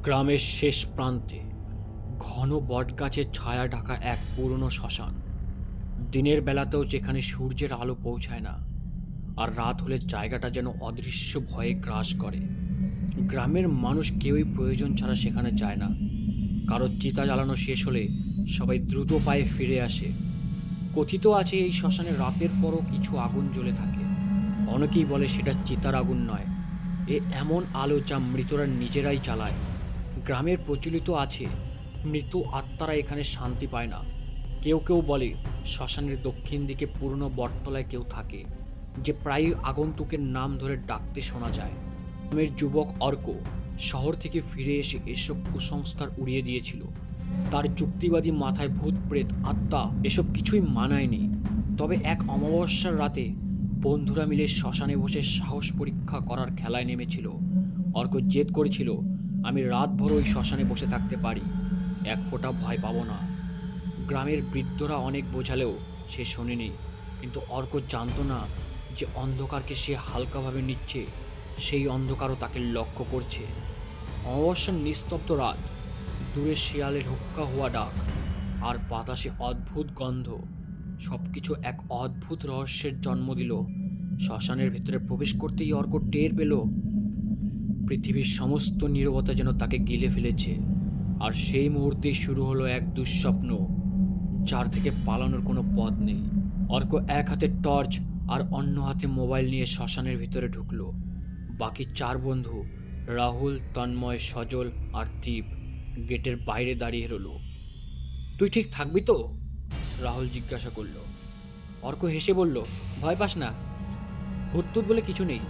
গ্রামের শেষ প্রান্তে ঘন বটগাছের ছায়া ঢাকা এক পুরনো শ্মশান। দিনের বেলাতেও যেখানে সূর্যের আলো পৌঁছায় না, আর রাত হলে জায়গাটা যেন অদৃশ্য ভয়ে গ্রাস করে। গ্রামের মানুষ কেউই প্রয়োজন ছাড়া সেখানে যায় না। কারো চিতা জ্বালানো শেষ হলে সবাই দ্রুত পায়ে ফিরে আসে। কথিত আছে এই শ্মশানে রাতের পরও কিছু আগুন জ্বলে থাকে। অনেকেই বলে সেটা চিতার আগুন নয়, এমন আলো যা মৃতরা নিজেরাই জ্বালায়। গ্রামের প্রচলিত আছে মৃত আত্মারা এখানে শান্তি পায় না। কেউ কেউ বলে শ্মশানের দক্ষিণ দিকে পুরনো বটতলায় কেউ থাকে, যে প্রায়ই আগন্তুকের নাম ধরে ডাকতে শোনা যায়। গ্রামের যুবক অর্ক শহর থেকে ফিরে এসে এসব কুসংস্কার উড়িয়ে দিয়েছিল। তার যুক্তিবাদী মাথায় ভূত প্রেত আত্মা এসব কিছুই মানায়নি। তবে এক অমাবস্যার রাতে বন্ধুরা মিলে শ্মশানে বসে সাহস পরীক্ষা করার খেলায় নেমেছিল। অর্ক জেদ করেছিল, আমি রাতভর ওই শ্মশানে বসে থাকতে পারি, এক ফোঁটা ভয় পাবো না। গ্রামের বৃদ্ধরা অনেক বোঝালেও সে শোনেনি। কিন্তু অর্ক জানতো না যে অন্ধকারকে সে হালকাভাবে নিচ্ছে, সেই অন্ধকারও তাকে লক্ষ্য করছে। অমাবস্যার নিস্তব্ধ রাত, দূরে শিয়ালের হুক্কা হওয়া ডাক, আর বাতাসে অদ্ভুত গন্ধ, সবকিছু এক অদ্ভুত রহস্যের জন্ম দিল। শ্মশানের ভেতরে প্রবেশ করতেই অর্ক টের পেল পৃথিবীর সমস্ত নীরবতা যেন তাকে গিলে ফেলেছে। আর সেই মুহূর্তেই শুরু হলো এক দুঃস্বপ্ন, যার থেকে পালানোর কোনো পথ নেই। অর্ক এক হাতে টর্চ আর অন্য হাতে মোবাইল নিয়ে শ্মশানের ভিতরে ঢুকলো। বাকি চার বন্ধু রাহুল, তন্ময়, সজল আর দীপ গেটের বাইরে দাঁড়িয়ে রইল। তুই ঠিক থাকবি তো? রাহুল জিজ্ঞাসা করলো। অর্ক হেসে বলল, ভয় পাস না, ভূতটুত বলে কিছু নেই।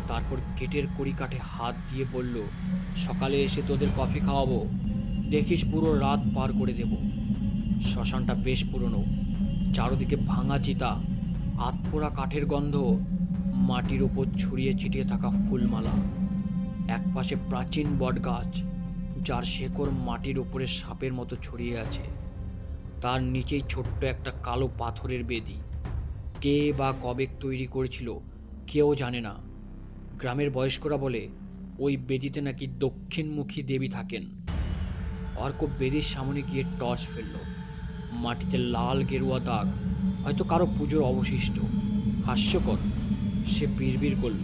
তারপর গেটের কড়িকাঠে হাত দিয়ে বলল, সকালে এসে তোদের কফি খাওয়াবো, দেখিস পুরো রাত পার করে দেব। শ্মশানটা বেশ পুরনো, চারদিকে ভাঙা চিতা, আতপোড়া কাঠের গন্ধ, মাটির ওপর ছড়িয়ে ছিটিয়ে থাকা ফুলমালা। একপাশে প্রাচীন বটগাছ, যার শেকড় মাটির ওপরে সাপের মতো ছড়িয়ে আছে। তার নিচেই ছোট্ট একটা কালো পাথরের বেদি। কে বা কবে তৈরি করেছিল কেউ জানে না। গ্রামের বয়স্করা বলে ওই বেদিতে নাকি দক্ষিণমুখী দেবী থাকেন। অর্ক বেদির সামনে গিয়ে টর্চ ফেলল। মাটিতে লাল গেরুয়া দাগ, হয়তো কারো পুজোর অবশিষ্ট। হাস্যকর, সে বিড়বিড় করল।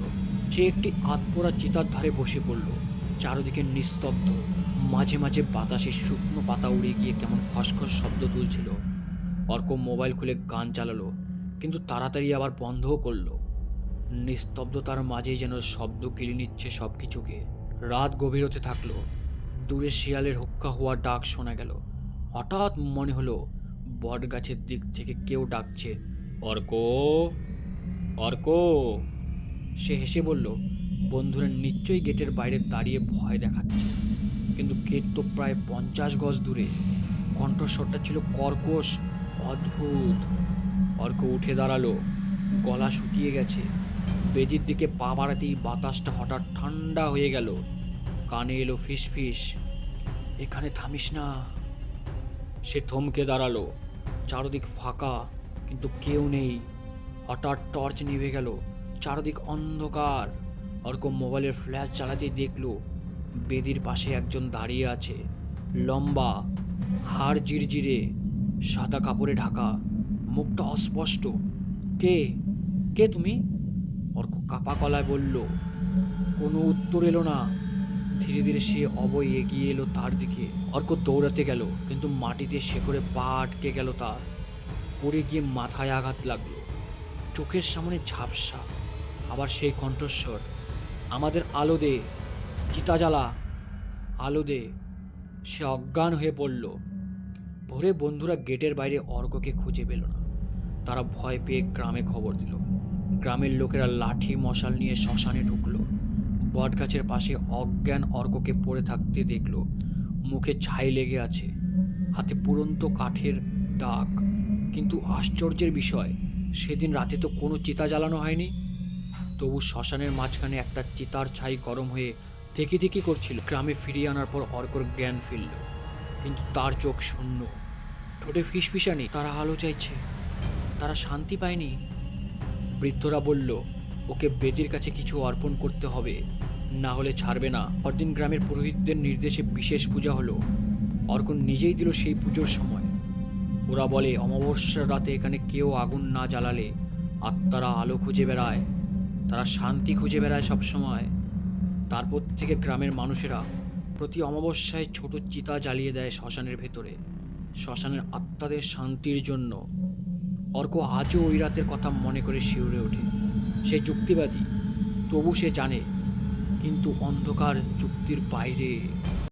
সে একটি আতপোড়া চিতার ধারে বসে পড়ল। চারদিকে নিস্তব্ধ, মাঝে মাঝে বাতাসে শুকনো পাতা উড়ে গিয়ে কেমন খসখস শব্দ তুলছিল। অর্ক মোবাইল খুলে গান চালালো, কিন্তু তাড়াতাড়ি আবার বন্ধও করলো। নিস্তব্ধতার মাঝেই যেন শব্দ গিলে নিচ্ছে সবকিছুকে। রাত গভীর হতে থাকলো। দূরে শিয়ালের হুক্কা হওয়ার ডাক শোনা গেল। হঠাৎ মনে হলো বটগাছের দিক থেকে কেউ ডাকছে, অর্ক, অর্ক। সে হেসে বলল, বন্ধুরা নিশ্চয়ই গেটের বাইরে দাঁড়িয়ে ভয় দেখাচ্ছে। কিন্তু গেট তো প্রায় 50 গজ দূরে। কণ্ঠস্বরটা ছিল কর্কশ, অদ্ভুত। অর্ক উঠে দাঁড়ালো, গলা শুকিয়ে গেছে। বেদির দিকে পা বাড়াতেই বাতাসটা হঠাৎ ঠান্ডা হয়ে গেল। কানে এলো ফিসফিস, এখানে থামিস না। সে থমকে দাঁড়ালো। চারদিক ফাঁকা, কিন্তু কেউ নেই। হঠাৎ টর্চ নিভে গেল, চারদিক অন্ধকার। অর্ক মোবাইলের ফ্ল্যাশ চালাতেই দেখলো বেদির পাশে একজন দাঁড়িয়ে আছে। লম্বা, হাড় জিরজিরে, সাদা কাপড়ে ঢাকা, মুখটা অস্পষ্ট। কে? কে তুমি? অর্ক কাপা গলায় বলল। কোনো উত্তর এলো না। ধীরে ধীরে সে অবয় এগিয়ে এলো তার দিকে। অর্ক দৌড়াতে গেল, কিন্তু মাটিতে শেকড়ে পা আটকে গেল তার। পড়ে গিয়ে মাথায় আঘাত লাগলো। চোখের সামনে ঝাপসা, আবার সেই কণ্ঠস্বর, আমাদের আলো দে, চিতা জ্বালা, আলো দে। সে অজ্ঞান হয়ে পড়ল। ভোরে বন্ধুরা গেটের বাইরে অর্ককে খুঁজে পেল না। তারা ভয় পেয়ে গ্রামে খবর দিল। গ্রামের লোকেরা লাঠি মশাল নিয়ে শ্মশানে ঢুকলো। বটগাছের পাশে অজ্ঞান অর্ককে পড়ে থাকতে দেখলো। মুখে ছাই লেগে আছে, হাতে পুরন্ত কাঠের দাগ। কিন্তু আশ্চর্যের বিষয়, সেদিন রাতে তো কোনো চিতা জ্বালানো হয়নি। তবু শ্মশানের মাঝখানে একটা চিতার ছাই গরম হয়ে দেখি দেখি করছিল। গ্রামে ফিরিয়ে আনার পর অর্কর জ্ঞান ফিরল, কিন্তু তার চোখ শূন্য, ঠোঁটে ফিসফিসানি। তারা আলো চাইছে, তারা শান্তি পায়নি। বৃদ্ধরা বলল, ওকে বেদির কাছে কিছু অর্পণ করতে হবে। না হলে ছাড়বে না। পরদিন গ্রামের পুরোহিতদের নির্দেশে বিশেষ পূজা হলো। অর্ক নিজেই দিল সেই পুজোর সময়। ওরা বলে অমাবস্যার রাতে এখানে কেউ আগুন না জ্বালালে আত্মারা আলো খুঁজে বেড়ায়, তারা শান্তি খুঁজে বেড়ায় সব সময়। তারপর থেকে গ্রামের মানুষেরা প্রতি অমাবস্যায় ছোট চিতা জ্বালিয়ে দেয় শ্মশানের ভেতরে, শ্মশানের আত্মাদের শান্তির জন্য। অর্ক আজও ওই রাতের কথা মনে করে শিউরে ওঠে। সে যুক্তিবাদী, তবু সে জানে কিন্তু অন্ধকার যুক্তির বাইরে।